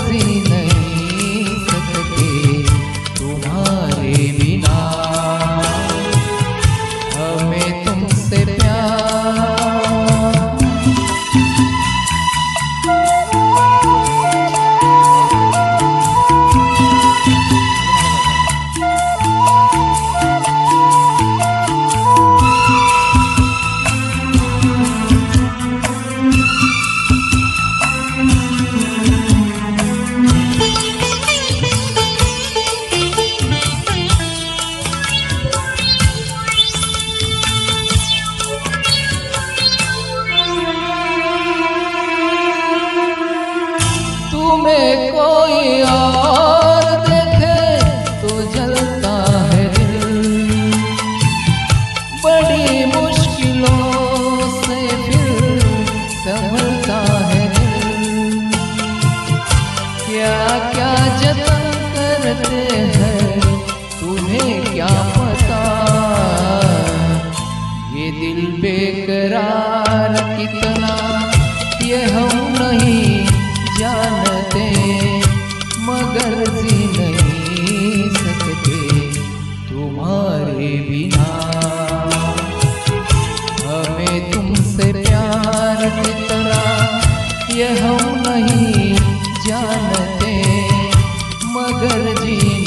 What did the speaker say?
जी नहीं सकते तुम्हारे बिना। हमें तुमसे प्यार, तुम्हें कोई और देखे तो जलता है दिल। बड़ी मुश्किलों से फिर संभलता है दिल। क्या क्या जतन करते हैं तुम्हें क्या पता, ये दिल बेकरार कितना ये हम नहीं जानते। मगर जी नहीं सकते तुम्हारे बिना। हमें तुमसे प्यार की तरह ये हम नहीं जानते। मगर जी